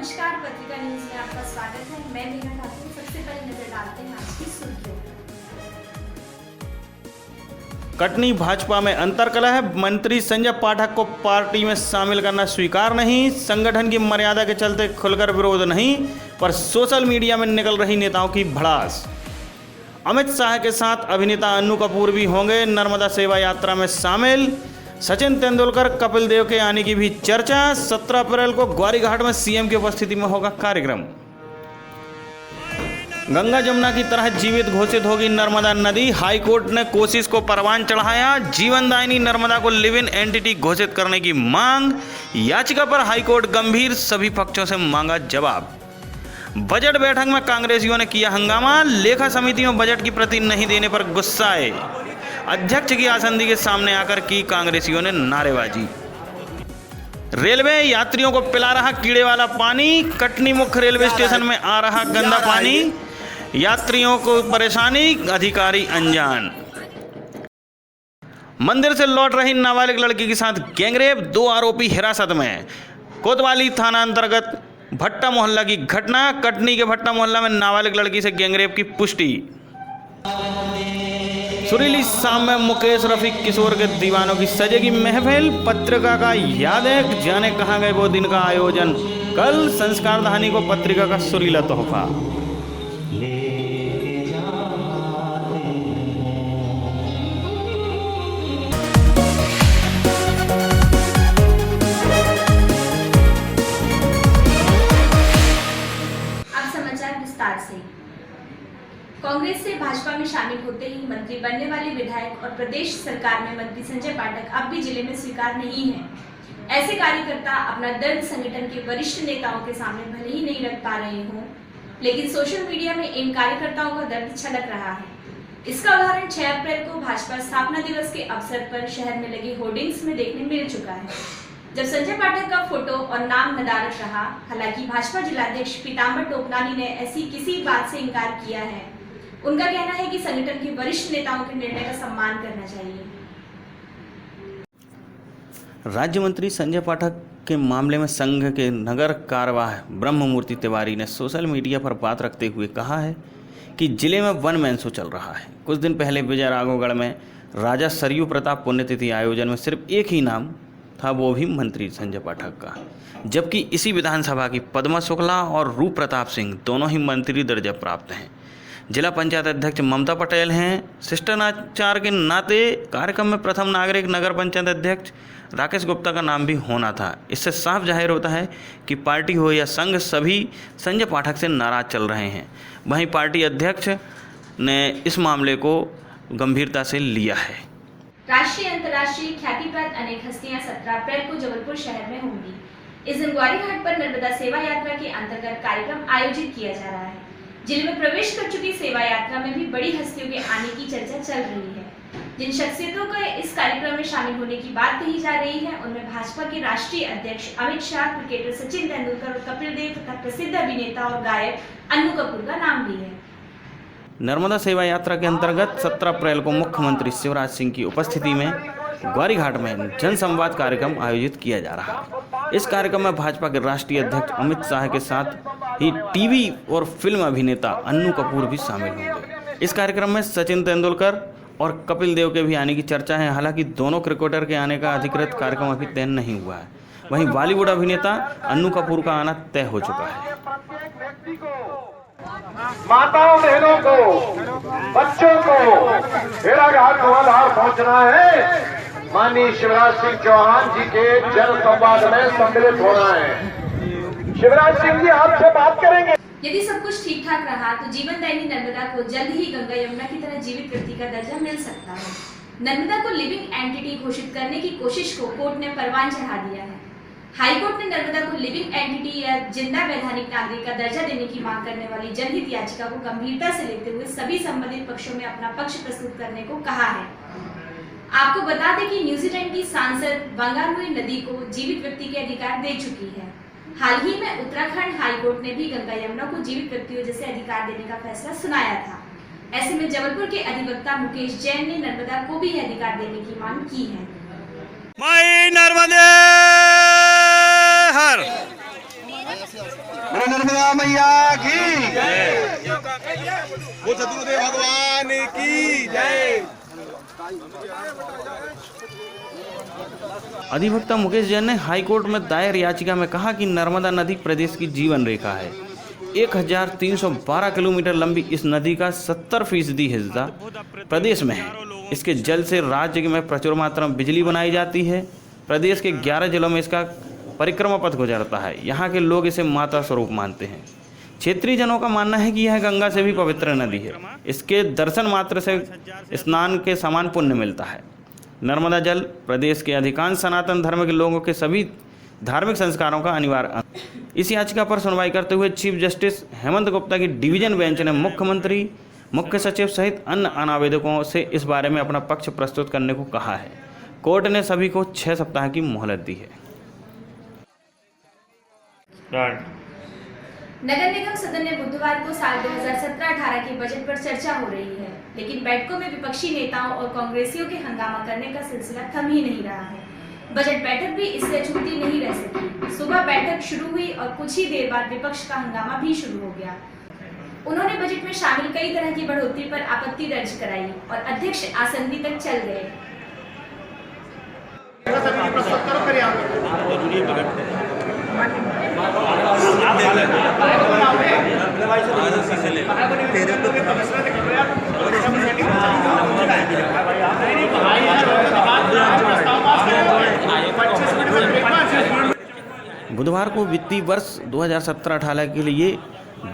नमस्कार, पत्रिका न्यूज में आपका स्वागत है। मैं मीना ठाकुर। सबसे पहले नजर डालते हैं आज की सुर्खियों। कटनी भाजपा में अंतर्कलह, मंत्री संजय पाठक को पार्टी में शामिल करना स्वीकार नहीं। संगठन की मर्यादा के चलते खुलकर विरोध नहीं, पर सोशल मीडिया में निकल रही नेताओं की भड़ास। अमित शाह के साथ अभिनेता अन्नू कपूर भी होंगे नर्मदा सेवा यात्रा में शामिल। सचिन तेंदुलकर, कपिल देव के आने की भी चर्चा। 17 अप्रैल को ग्वारीघाट में सीएम की उपस्थिति में होगा कार्यक्रम। गंगा जमुना की तरह जीवित घोषित होगी नर्मदा नदी। हाईकोर्ट ने कोशिश को परवान चढ़ाया। जीवनदायिनी नर्मदा को लिव इन एंटिटी घोषित करने की मांग। याचिका पर हाईकोर्ट गंभीर, सभी पक्षों से मांगा जवाब। बजट बैठक में कांग्रेसियों ने किया हंगामा। लेखा समिति में बजट की प्रति नहीं देने पर गुस्साए। अध्यक्ष की आसंदी के सामने आकर की कांग्रेसियों ने नारेबाजी। रेलवे यात्रियों को पिला रहा कीड़े वाला पानी। कटनी मुख्य रेलवे स्टेशन में आ रहा गंदा पानी, यात्रियों को परेशानी, अधिकारी अनजान। मंदिर से लौट रही नाबालिग लड़की के साथ गैंगरेप, 2 आरोपी हिरासत में। कोतवाली थाना अंतर्गत भट्टा मोहल्ला की घटना। कटनी के भट्टा मोहल्ला में नाबालिग लड़की से गैंगरेप की पुष्टि। सुरीली शाम में मुकेश, रफीक, किशोर के दीवानों की सजेगी महफिल। पत्रिका का याद है, जाने कहाँ गए वो दिन का आयोजन। कल संस्कारधानी को पत्रिका का सुरीला तोहफा। अब समाचार विस्तार से। कांग्रेस से भाजपा में शामिल होते ही मंत्री बनने वाले विधायक और प्रदेश सरकार में मंत्री संजय पाठक अब भी जिले में स्वीकार नहीं है। ऐसे कार्यकर्ता अपना दर्द संगठन के वरिष्ठ नेताओं के सामने भले ही नहीं रख पा रहे हों, लेकिन सोशल मीडिया में इन कार्यकर्ताओं का दर्द छलक रहा है। इसका उदाहरण 6 अप्रैल को भाजपा स्थापना दिवस के अवसर पर शहर में लगे होर्डिंग्स में देखने मिल चुका है, जब संजय पाठक का फोटो और नाम नदारद रहा। हालांकि भाजपा जिलाध्यक्ष पीताम्बर टोपनानी ने ऐसी किसी बात से इनकार किया है। उनका कहना है कि संगठन के वरिष्ठ नेताओं के निर्णय का सम्मान करना चाहिए। राज्य मंत्री संजय पाठक के मामले में संघ के नगर कार्यवाह ब्रह्ममूर्ति तिवारी ने सोशल मीडिया पर बात रखते हुए कहा है कि जिले में वन मैन शो चल रहा है। कुछ दिन पहले विजय राघवगढ़ में राजा सरयू प्रताप पुण्यतिथि आयोजन में सिर्फ एक ही नाम था, वो भी मंत्री संजय पाठक का, जबकि इसी विधानसभा की पद्मा शुक्ला और रूप प्रताप सिंह दोनों ही मंत्री दर्जा प्राप्त हैं। जिला पंचायत अध्यक्ष ममता पटेल हैं। शिष्टाचार के नाते कार्यक्रम में प्रथम नागरिक नगर पंचायत अध्यक्ष राकेश गुप्ता का नाम भी होना था। इससे साफ जाहिर होता है कि पार्टी हो या संघ, सभी संजय पाठक से नाराज चल रहे हैं। वहीं पार्टी अध्यक्ष ने इस मामले को गंभीरता से लिया है। राष्ट्रीय अंतर्राष्ट्रीय ख्याति प्राप्त अनेक हस्तियां 17 अप्रैल को जबलपुर शहर में होंगी। इस दिन ग्वारीघाट पर नर्मदा सेवा यात्रा के अंतर्गत कार्यक्रम आयोजित किया जा रहा है। जिले में प्रवेश कर चुकी सेवा यात्रा में भी बड़ी हस्तियों के आने की चर्चा चल रही है। जिन शख्सियतों को इस कार्यक्रम में शामिल होने की बात कही जा रही है, उनमें भाजपा के राष्ट्रीय अध्यक्ष अमित शाह, क्रिकेटर सचिन तेंदुलकर और कपिल देव तथा प्रसिद्ध अभिनेता और गायक अन्नू कपूर का नाम भी है। नर्मदा सेवा यात्रा के अंतर्गत 17 अप्रैल को मुख्यमंत्री शिवराज सिंह की उपस्थिति में ग्वारीघाट में जनसंवाद कार्यक्रम आयोजित किया जा रहा है। इस कार्यक्रम में भाजपा के राष्ट्रीय अध्यक्ष अमित शाह के साथ ही टीवी और फिल्म अभिनेता अन्नू कपूर भी शामिल होंगे। इस कार्यक्रम में सचिन तेंदुलकर और कपिल देव के भी आने की चर्चा है। हालांकि दोनों क्रिकेटर के आने का अधिकृत कार्यक्रम अभी तय नहीं हुआ है। वहीं बॉलीवुड अभिनेता अन्नू कपूर का आना तय हो चुका है। माताओं, बहनों को, बच्चों को भेड़ाघाट धुआंधार पहुंचना है। माननीय शिवराज सिंह चौहान जी के जन संवाद में सम्मिलित होना है। शिवराज सिंह जी आपसे बात करेंगे। यदि सब कुछ ठीक ठाक रहा तो जीवनदायिनी नर्मदा को जल्द ही गंगा यमुना की तरह जीवित व्यक्ति का दर्जा मिल सकता है। नर्मदा को लिविंग एंटिटी घोषित करने की कोशिश को कोर्ट ने परवान चढ़ा दिया है। हाईकोर्ट ने नर्मदा को लिविंग एंटिटी या जिंदा वैधानिक नागरिक का दर्जा देने की मांग करने वाली जनहित याचिका को गंभीरता से लेते हुए सभी संबंधित पक्षों में अपना पक्ष प्रस्तुत करने को कहा है। आपको बता दें कि न्यूजीलैंड की सांसद वांगानुई नदी को जीवित व्यक्ति के अधिकार दे चुकी है। हाल ही में उत्तराखंड हाईकोर्ट ने भी गंगा यमुना को जीवित व्यक्तियों जैसे अधिकार देने का फैसला सुनाया था। ऐसे में जबलपुर के अधिवक्ता मुकेश जैन ने नर्मदा को भी यह अधिकार देने की मांग की है। माई नर्मदे हर अरे नर्मदा मैया की जय, वो चतुर्देव भगवान की जय। अधिवक्ता मुकेश जैन ने हाईकोर्ट में दायर याचिका में कहा कि नर्मदा नदी प्रदेश की जीवन रेखा है। 1312 किलोमीटर लंबी इस नदी का 70% हिस्सा प्रदेश में है। इसके जल से राज्य में प्रचुर मात्रा में बिजली बनाई जाती है। प्रदेश के 11 जिलों में इसका परिक्रमा पथ गुजरता है। यहाँ के लोग इसे माता स्वरूप मानते हैं। क्षेत्रीय जनों का मानना है कि यह गंगा से भी पवित्र नदी है। इसके दर्शन मात्र से स्नान के समान पुण्य मिलता है। नर्मदा जल प्रदेश के अधिकांश सनातन धर्म के लोगों के सभी धार्मिक संस्कारों का अनिवार्य अंग। इस याचिका पर सुनवाई करते हुए चीफ जस्टिस हेमंत गुप्ता की डिवीजन बेंच ने मुख्यमंत्री, मुख्य सचिव सहित अन्य आवेदकों से इस बारे में अपना पक्ष प्रस्तुत करने को कहा है। कोर्ट ने सभी को 6 सप्ताह की मोहलत दी है। नगर निगम सदन ने बुधवार को साल 2017-18 के बजट पर चर्चा हो रही है, लेकिन बैठकों में विपक्षी नेताओं और कांग्रेसियों के हंगामा करने का सिलसिला थम ही नहीं रहा है। बजट बैठक भी इससे अछूती नहीं रह सकी। सुबह बैठक शुरू हुई और कुछ ही देर बाद विपक्ष का हंगामा भी शुरू हो गया। उन्होंने बजट में शामिल कई तरह की बढ़ोतरी पर आपत्ति दर्ज कराई और अध्यक्ष आसंदी तक चल गए। बुधवार को वित्तीय वर्ष 2017-18 के लिए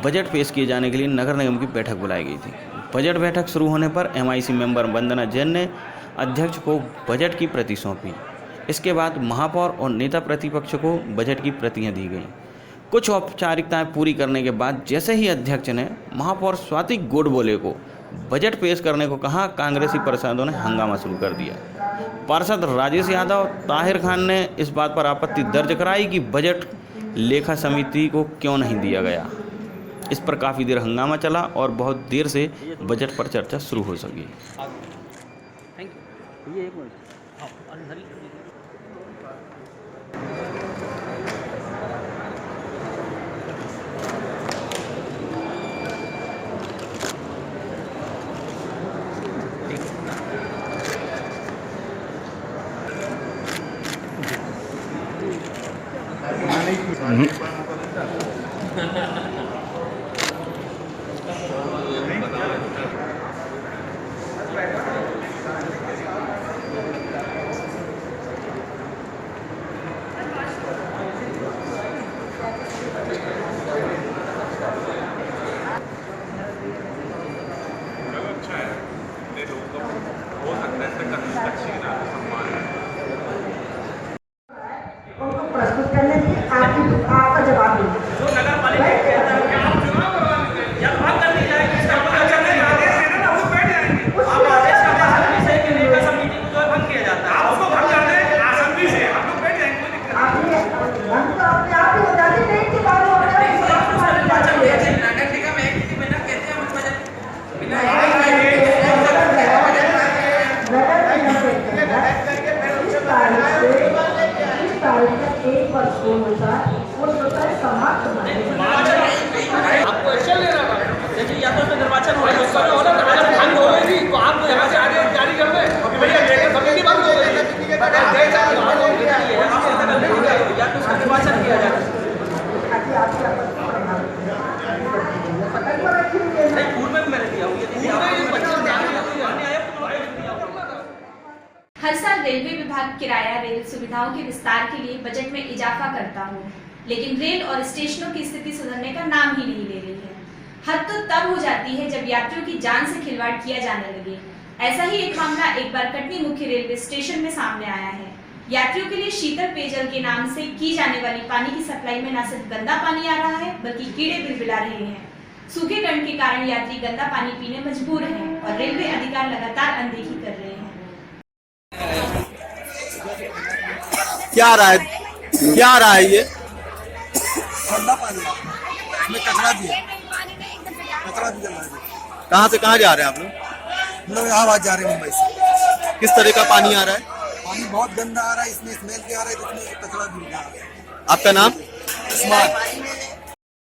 बजट पेश किए जाने के लिए नगर निगम की बैठक बुलाई गई थी। बजट बैठक शुरू होने पर MIC मेंबर वंदना जैन ने अध्यक्ष को बजट की प्रति सौंपी। इसके बाद महापौर और नेता प्रतिपक्ष को बजट की प्रतियां दी गईं। कुछ औपचारिकताएं पूरी करने के बाद जैसे ही अध्यक्ष ने महापौर स्वाति गोडबोले को बजट पेश करने को कहा, कांग्रेसी पार्षदों ने हंगामा शुरू कर दिया। पार्षद राजेश यादव, ताहिर खान ने इस बात पर आपत्ति दर्ज कराई कि बजट लेखा समिति को क्यों नहीं दिया गया। इस पर काफ़ी देर हंगामा चला और बहुत देर से बजट पर चर्चा शुरू हो सकी। प्रस्तुत करने की आपका जवाब दें। जो नगर पालिका एक वर्ष को अनुसार वो समाप्त आपको एक्शन लेना था। देखिए या तो उसमें निर्वाचन हो तो आप यहाँ से आगे जारी कर दें। भैया कमेटी बंद हो गई या तो उसका निर्वाचन किया जाए। पूर्व में मैंने दिया हर साल रेलवे विभाग किराया रेल सुविधाओं के विस्तार के लिए बजट में इजाफा करता हो, लेकिन रेल और स्टेशनों की स्थिति सुधरने का नाम ही नहीं ले रही है। हद तो तब हो जाती है जब यात्रियों की जान से खिलवाड़ किया जाने लगे। ऐसा ही एक मामला एक बार कटनी मुख्य रेलवे स्टेशन में सामने आया है। यात्रियों के लिए शीतल पेयजल के नाम से की जाने वाली पानी की सप्लाई में न सिर्फ गंदा पानी आ रहा है, बल्कि कीड़े बिलबिला रहे हैं। सूखेकरण के कारण यात्री गंदा पानी पीने मजबूर हैं और रेलवे अधिकारी लगातार अनदेखी कर रहे हैं। क्या आ रहा है ये ठंडा पानी इसमें कचरा दिया कहाँ से कहाँ जा रहे हैं आप लोग? लोग इलाहाबाद जा रहे हैं मुंबई से। किस तरह का पानी आ रहा है? पानी बहुत गंदा आ रहा है, इसमें स्मेल भी आ रहा है, इसमें कचरा भी आ रहा है। आपका नाम? उस्मान।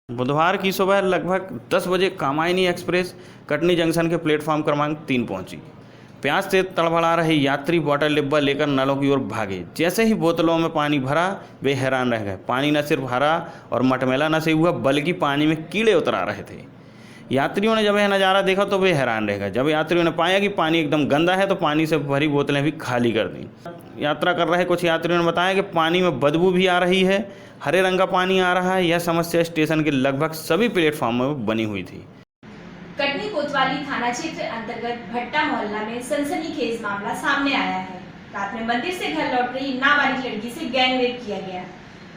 बुधवार की सुबह लगभग 10 बजे कामायनी एक्सप्रेस कटनी जंक्शन के प्लेटफॉर्म क्रमांक 3 पहुंची। प्यास से तड़फड़ा रहे यात्री बॉटल डिब्बा लेकर नलों की ओर भागे। जैसे ही बोतलों में पानी भरा वे हैरान रह गए। पानी न सिर्फ हरा और मटमैला न से हुआ बल्कि पानी में कीड़े उतर आ रहे थे। यात्रियों ने जब यह नज़ारा देखा तो वे हैरान रह गए। जब यात्रियों ने पाया कि पानी एकदम गंदा है तो पानी से भरी बोतलें भी खाली कर दी। यात्रा कर रहे कुछ यात्रियों ने बताया कि पानी में बदबू भी आ रही है, हरे रंग का पानी आ रहा है। यह समस्या स्टेशन के लगभग सभी प्लेटफॉर्म में बनी हुई थी। कटनी कोतवाली थाना क्षेत्र अंतर्गत भट्टा मोहल्ला में सनसनीखेज मामला सामने आया है। रात में मंदिर से घर लौट रही नाबालिग लड़की से गैंग रेप किया गया।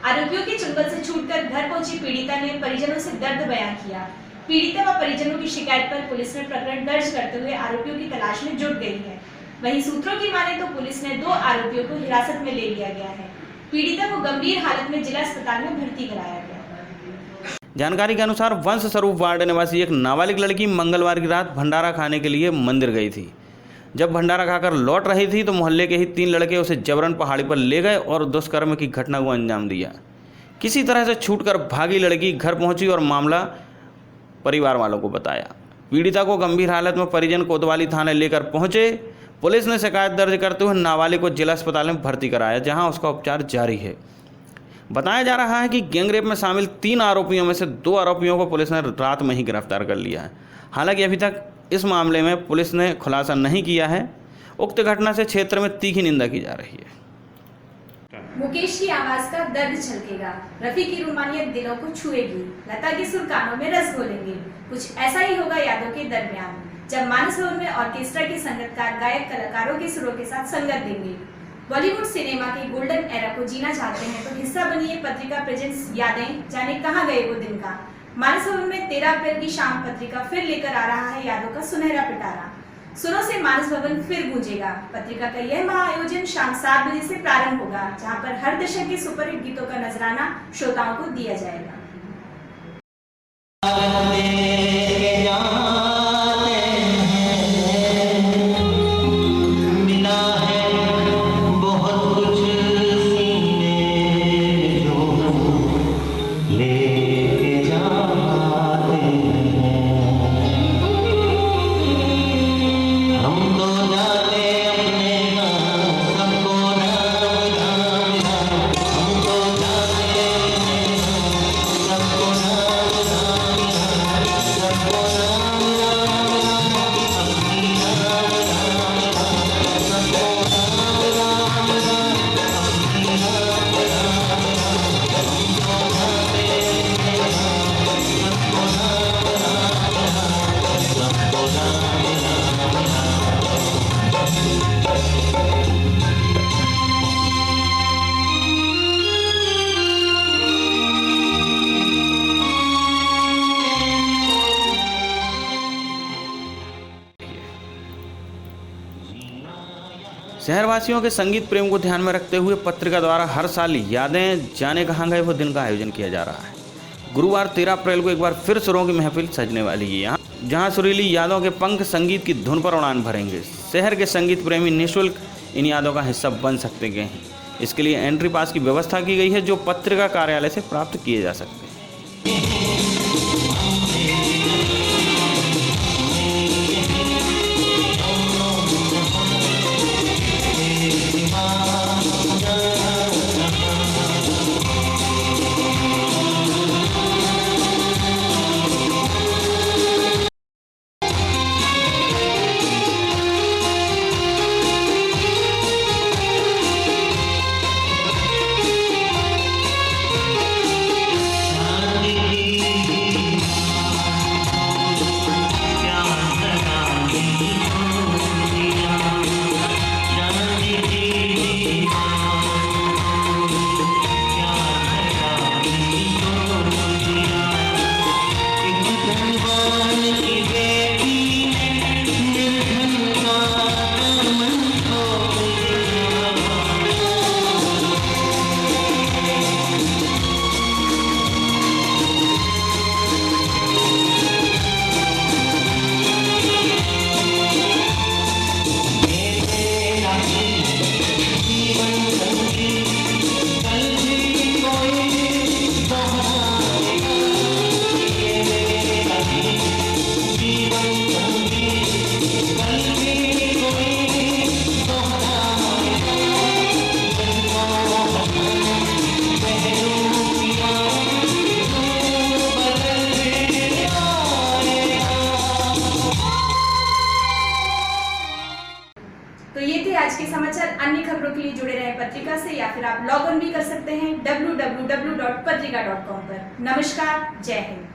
आरोपियों के चुंगल से छूटकर घर पहुंची पीड़िता ने परिजनों से दर्द बयां किया। पीड़िता व परिजनों की शिकायत पर पुलिस ने प्रकरण दर्ज करते हुए आरोपियों की तलाश में जुट गई है। वहीं सूत्रों की माने तो पुलिस ने 2 आरोपियों को हिरासत में ले लिया गया है। पीड़िता को गंभीर हालत में जिला अस्पताल में भर्ती कराया गया। जानकारी के अनुसार वंश स्वरूप वार्ड निवासी एक नाबालिग लड़की मंगलवार की रात भंडारा खाने के लिए मंदिर गई थी। जब भंडारा खाकर लौट रही थी तो मोहल्ले के ही 3 लड़के उसे जबरन पहाड़ी पर ले गए और दुष्कर्म की घटना को अंजाम दिया। किसी तरह से छूटकर भागी लड़की घर पहुंची और मामला परिवार वालों को बताया। पीड़िता को गंभीर हालत में परिजन कोतवाली थाने लेकर पहुंचे। पुलिस ने शिकायत दर्ज करते हुए नाबालिग को जिला अस्पताल में भर्ती कराया, जहां उसका उपचार जारी है। बताया जा रहा है कि गैंगरेप में शामिल 3 आरोपियों में से 2 आरोपियों को पुलिस ने रात में ही गिरफ्तार कर लिया है। हालांकि अभी तक इस मामले में पुलिस ने खुलासा नहीं किया है। उक्त घटना से क्षेत्र में तीखी निंदा की जा रही है। मुकेश की आवाज का दर्द छलकेगा, रफी की रूमानियत दिलों को छुएगी, लता के सुर कानों में रस घोलेंगे। कुछ ऐसा ही होगा यादों के दरमियान, जब मानस भवन में ऑर्केस्ट्रा के संगीतकार गायक कलाकारों के सुरों के साथ संगत देंगे। बॉलीवुड सिनेमा के गोल्डन एरा को जीना चाहते हैं तो हिस्सा बनिए पत्रिका प्रेजेंट्स यादें, जाने कहां गए वो दिन का। मानस भवन में 13 अप्रैल की शाम पत्रिका फिर लेकर आ रहा है यादों का सुनहरा पिटारा। सुरों से मानस भवन फिर गूंजेगा। पत्रिका का यह महाआयोजन शाम 7 बजे से प्रारंभ होगा, जहां पर हर दशक के सुपरहिट गीतों का नजराना श्रोताओं को दिया जाएगा। शहरवासियों के संगीत प्रेम को ध्यान में रखते हुए पत्रिका द्वारा हर साल यादें, जाने कहाँ गए वो दिन का आयोजन किया जा रहा है। गुरुवार 13 अप्रैल को एक बार फिर सुरों की महफिल सजने वाली है, जहां सुरीली यादों के पंख संगीत की धुन पर उड़ान भरेंगे। शहर के संगीत प्रेमी निःशुल्क इन यादों का हिस्सा बन सकते हैं। इसके लिए एंट्री पास की व्यवस्था की गई है, जो पत्रिका कार्यालय से प्राप्त किए जा सकते हैं। लॉग ऑन भी कर सकते हैं www.padrika.com पर। नमस्कार, जय हिंद।